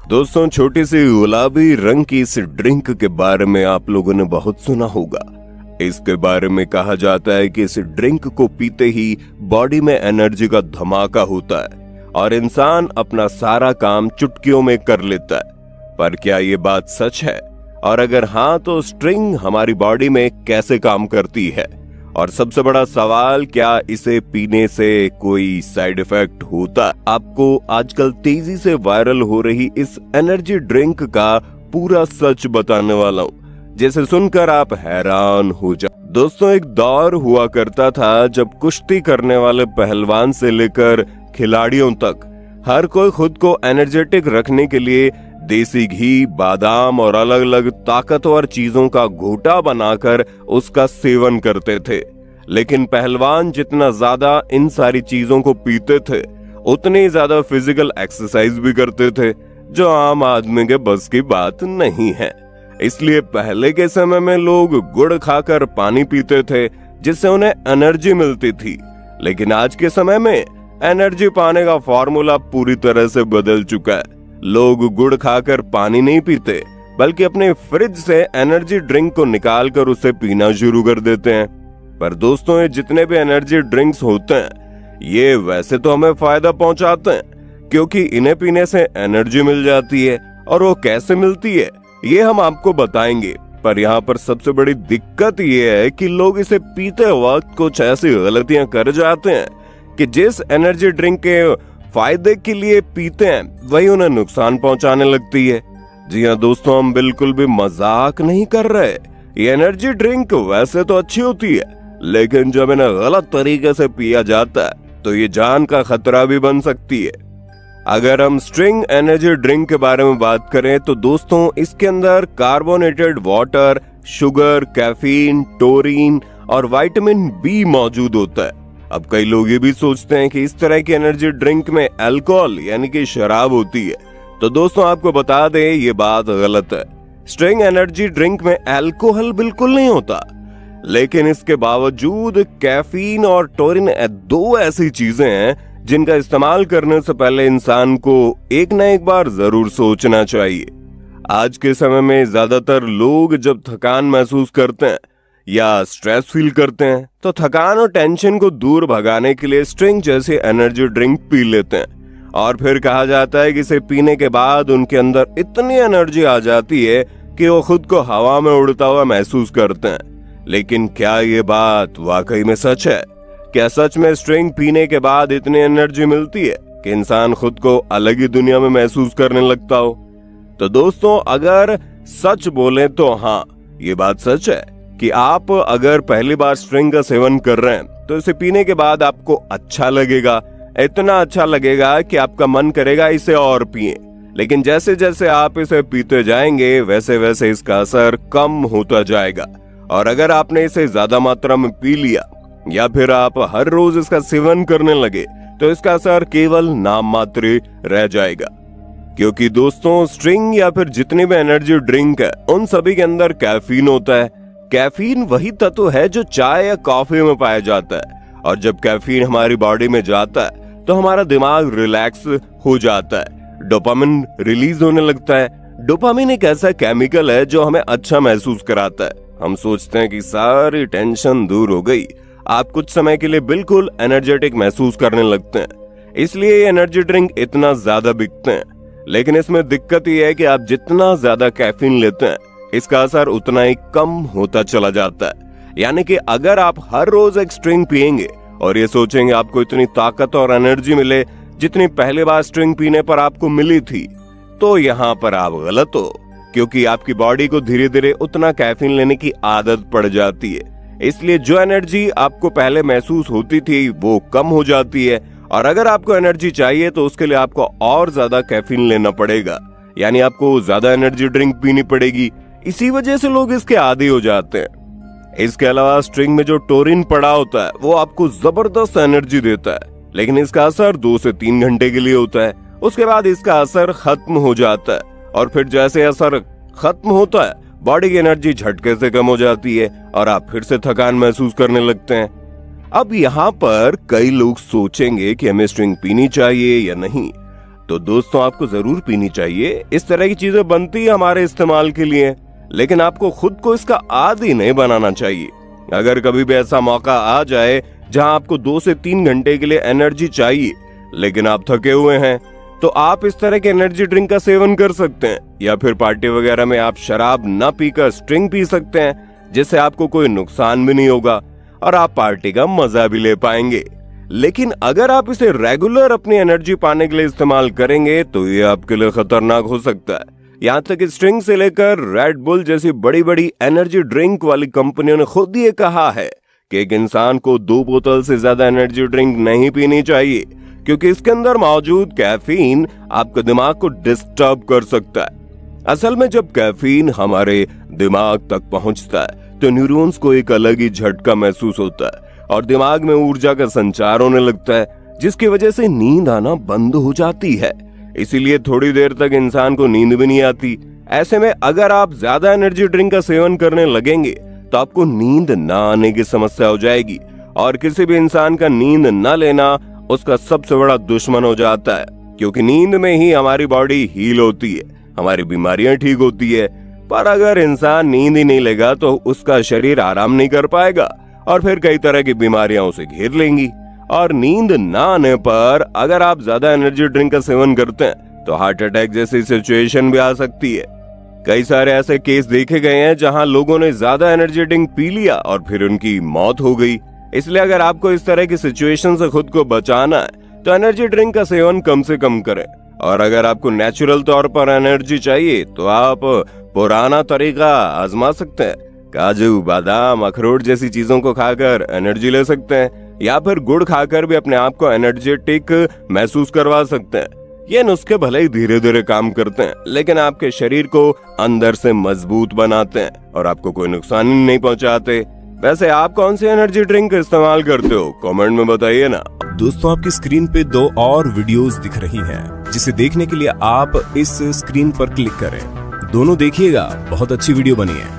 दोस्तों, छोटी सी गुलाबी रंग की इस ड्रिंक के बारे में आप लोगों ने बहुत सुना होगा। इसके बारे में कहा जाता है कि इस ड्रिंक को पीते ही बॉडी में एनर्जी का धमाका होता है और इंसान अपना सारा काम चुटकियों में कर लेता है। पर क्या ये बात सच है? और अगर हाँ, तो स्ट्रिंग हमारी बॉडी में कैसे काम करती है? और सबसे बड़ा सवाल, क्या इसे पीने से कोई साइड इफेक्ट होता? आपको आजकल तेजी से वायरल हो रही इस एनर्जी ड्रिंक का पूरा सच बताने वाला हूँ, जिसे सुनकर आप हैरान हो जाओ। दोस्तों, एक दौर हुआ करता था जब कुश्ती करने वाले पहलवान से लेकर खिलाड़ियों तक हर कोई खुद को एनर्जेटिक रखने के लिए देसी घी, बादाम और अलग अलग ताकतवर चीजों का घोटा बनाकर उसका सेवन करते थे। लेकिन पहलवान जितना ज्यादा इन सारी चीजों को पीते थे, उतनी ज्यादा फिजिकल एक्सरसाइज भी करते थे, जो आम आदमी के बस की बात नहीं है। इसलिए पहले के समय में लोग गुड़ खाकर पानी पीते थे, जिससे उन्हें एनर्जी मिलती थी। लेकिन आज के समय में एनर्जी पाने का फॉर्मूला पूरी तरह से बदल चुका है। लोग गुड़ खाकर पानी नहीं पीते, बल्कि अपने फ्रिज से एनर्जी ड्रिंक को निकालकर उसे पीना शुरू कर देते हैं। पर दोस्तों, ये जितने भी एनर्जी ड्रिंक्स होते हैं, ये वैसे तो हमें फायदा पहुंचाते हैं, क्योंकि इन्हें पीने से एनर्जी मिल जाती है। और वो कैसे मिलती है, ये हम आपको बताएंगे। पर यहाँ पर सबसे बड़ी दिक्कत ये है कि लोग इसे पीते वक्त कुछ ऐसी गलतियां कर जाते हैं कि जिस एनर्जी ड्रिंक के फायदे के लिए पीते हैं, वही उन्हें नुकसान पहुंचाने लगती है। जी हाँ दोस्तों, हम बिल्कुल भी मजाक नहीं कर रहे। ये एनर्जी ड्रिंक वैसे तो अच्छी होती है, लेकिन जब इन्हें गलत तरीके से पिया जाता है तो ये जान का खतरा भी बन सकती है। अगर हम स्ट्रिंग एनर्जी ड्रिंक के बारे में बात करें तो दोस्तों, इसके अंदर carbonated water, sugar, caffeine, Turin और विटामिन बी मौजूद होता है। अब कई लोग ये भी सोचते हैं कि इस तरह की एनर्जी ड्रिंक में अल्कोहल यानी कि शराब होती है। तो दोस्तों, आपको बता दें, ये बात गलत है। स्ट्रिंग एनर्जी ड्रिंक में अल्कोहल बिल्कुल नहीं होता, लेकिन इसके बावजूद कैफीन और टोरिन दो ऐसी चीजें हैं जिनका इस्तेमाल करने से पहले इंसान को एक न एक बार जरूर सोचना चाहिए। आज के समय में ज्यादातर लोग जब थकान महसूस करते हैं या स्ट्रेस फील करते हैं, तो थकान और टेंशन को दूर भगाने के लिए स्ट्रिंग जैसी एनर्जी ड्रिंक पी लेते हैं। और फिर कहा जाता है कि इसे पीने के बाद उनके अंदर इतनी एनर्जी आ जाती है कि वो खुद को हवा में उड़ता हुआ महसूस करते हैं। लेकिन क्या ये बात वाकई में सच है? क्या सच में स्ट्रिंग पीने के बाद इतनी एनर्जी मिलती है कि इंसान खुद को अलग ही दुनिया में महसूस करने लगता हो? तो दोस्तों, अगर सच बोले तो हाँ, ये बात सच है कि आप अगर पहली बार स्ट्रिंग का सेवन कर रहे हैं तो इसे पीने के बाद आपको अच्छा लगेगा, इतना अच्छा लगेगा कि आपका मन करेगा इसे और पिए। लेकिन जैसे जैसे आप इसे पीते जाएंगे, वैसे वैसे इसका असर कम होता जाएगा। और अगर आपने इसे ज्यादा मात्रा में पी लिया या फिर आप हर रोज इसका सेवन करने लगे, तो इसका असर केवल नाम मात्र रह जाएगा। क्योंकि दोस्तों, स्ट्रिंग या फिर जितनी भी एनर्जी ड्रिंक है, उन सभी के अंदर कैफीन होता है। कैफीन वही तत्व है जो चाय या कॉफी में पाया जाता है। और जब कैफीन हमारी बॉडी में जाता है तो हमारा दिमाग रिलैक्स हो जाता है, डोपामिन रिलीज होने लगता है। डोपामिन एक ऐसा केमिकल है जो हमें अच्छा महसूस कराता है। हम सोचते हैं कि सारी टेंशन दूर हो गई। आप कुछ समय के लिए बिल्कुल एनर्जेटिक महसूस करने लगते हैं। इसलिए ये एनर्जी ड्रिंक इतना ज्यादा बिकते हैं। लेकिन इसमें दिक्कत ये है कि आप जितना ज्यादा कैफीन लेते हैं, इसका असर उतना ही कम होता चला जाता है। यानी कि अगर आप हर रोज एक स्ट्रिंग पिएंगे और ये सोचेंगे आपको इतनी ताकत और एनर्जी मिले जितनी पहली बार स्ट्रिंग पीने पर आपको मिली थी, तो यहाँ पर आप गलत हो। क्योंकि आपकी बॉडी को धीरे धीरे उतना कैफीन लेने की आदत पड़ जाती है। इसलिए जो एनर्जी आपको पहले महसूस होती थी वो कम हो जाती है। और अगर आपको एनर्जी चाहिए तो उसके लिए आपको और ज्यादा कैफीन लेना पड़ेगा, यानी आपको ज्यादा एनर्जी ड्रिंक पीनी पड़ेगी। इसी वजह से लोग इसके आदी हो जाते हैं। इसके अलावा स्ट्रिंग में जो टोरिन पड़ा होता है वो आपको जबरदस्त एनर्जी देता है, लेकिन इसका असर 2 से 3 घंटे के लिए होता है। उसके बाद इसका असर खत्म हो जाता है। और फिर जैसे असर खत्म होता है, बॉडी की एनर्जी झटके से कम हो जाती है और आप फिर से थकान महसूस करने लगते हैं। अब यहाँ पर कई लोग सोचेंगे कि हमें स्ट्रिंग पीनी चाहिए या नहीं। तो दोस्तों आपको जरूर पीनी चाहिए। इस तरह की चीजें बनती है हमारे इस्तेमाल के लिए, लेकिन आपको खुद को इसका आदी नहीं बनाना चाहिए। अगर कभी भी ऐसा मौका आ जाए जहां आपको 2 से 3 घंटे के लिए एनर्जी चाहिए, लेकिन आप थके हुए हैं, तो आप इस तरह के एनर्जी ड्रिंक का सेवन कर सकते हैं। या फिर पार्टी वगैरह में आप शराब न पीकर स्ट्रिंग पी सकते हैं, जिससे आपको कोई नुकसान भी नहीं होगा और आप पार्टी का मजा भी ले पाएंगे। लेकिन अगर आप इसे रेगुलर अपनी एनर्जी पाने के लिए इस्तेमाल करेंगे तो ये आपके लिए खतरनाक हो सकता है। यहाँ तक कि स्ट्रिंग से लेकर रेड बुल जैसी बड़ी बड़ी एनर्जी ड्रिंक वाली कंपनियों ने खुद ये कहा है कि एक इंसान को 2 बोतल से ज्यादा एनर्जी ड्रिंक नहीं पीनी चाहिए, क्योंकि इसके अंदर मौजूद कैफीन आपके दिमाग को डिस्टर्ब कर सकता है। असल में जब कैफीन हमारे दिमाग तक पहुंचता है तो न्यूरॉन्स को एक अलग ही झटका महसूस होता है और दिमाग में ऊर्जा का संचार होने लगता है, जिसकी वजह से नींद आना बंद हो जाती है। इसीलिए थोड़ी देर तक इंसान को नींद भी नहीं आती। ऐसे में अगर आप ज्यादा एनर्जी ड्रिंक का सेवन करने लगेंगे तो आपको नींद न आने की समस्या हो जाएगी और किसी भी इंसान का नींद न लेना उसका सबसे बड़ा दुश्मन हो जाता है, क्योंकि नींद में ही हमारी बॉडी हील होती है, हमारी बीमारियां ठीक होती है। पर अगर इंसान नींद ही नहीं लेगा तो उसका शरीर आराम नहीं कर पाएगा और फिर कई तरह की बीमारियां उसे घेर लेंगी। और नींद न आने पर अगर आप ज्यादा एनर्जी ड्रिंक का सेवन करते हैं तो हार्ट अटैक जैसी सिचुएशन भी आ सकती है। कई सारे ऐसे केस देखे गए हैं जहां लोगों ने ज्यादा एनर्जी ड्रिंक पी लिया और फिर उनकी मौत हो गई। इसलिए अगर आपको इस तरह की सिचुएशन से खुद को बचाना है तो एनर्जी ड्रिंक का सेवन कम से कम करें। और अगर आपको नेचुरल तौर पर एनर्जी चाहिए तो आप पुराना तरीका आजमा सकते हैं। काजू, बादाम, अखरोट जैसी चीजों को खाकर एनर्जी ले सकते हैं, या फिर गुड़ खाकर भी अपने आप को एनर्जेटिक महसूस करवा सकते हैं। ये नुस्खे भले ही धीरे धीरे काम करते हैं, लेकिन आपके शरीर को अंदर से मजबूत बनाते हैं और आपको कोई नुकसान नहीं पहुंचाते। वैसे आप कौन सी एनर्जी ड्रिंक इस्तेमाल करते हो, कमेंट में बताइए ना। दोस्तों आपकी स्क्रीन पे 2 और वीडियोस दिख रही हैं, जिसे देखने के लिए आप इस स्क्रीन पर क्लिक करें। दोनों देखिएगा, बहुत अच्छी वीडियो बनी है।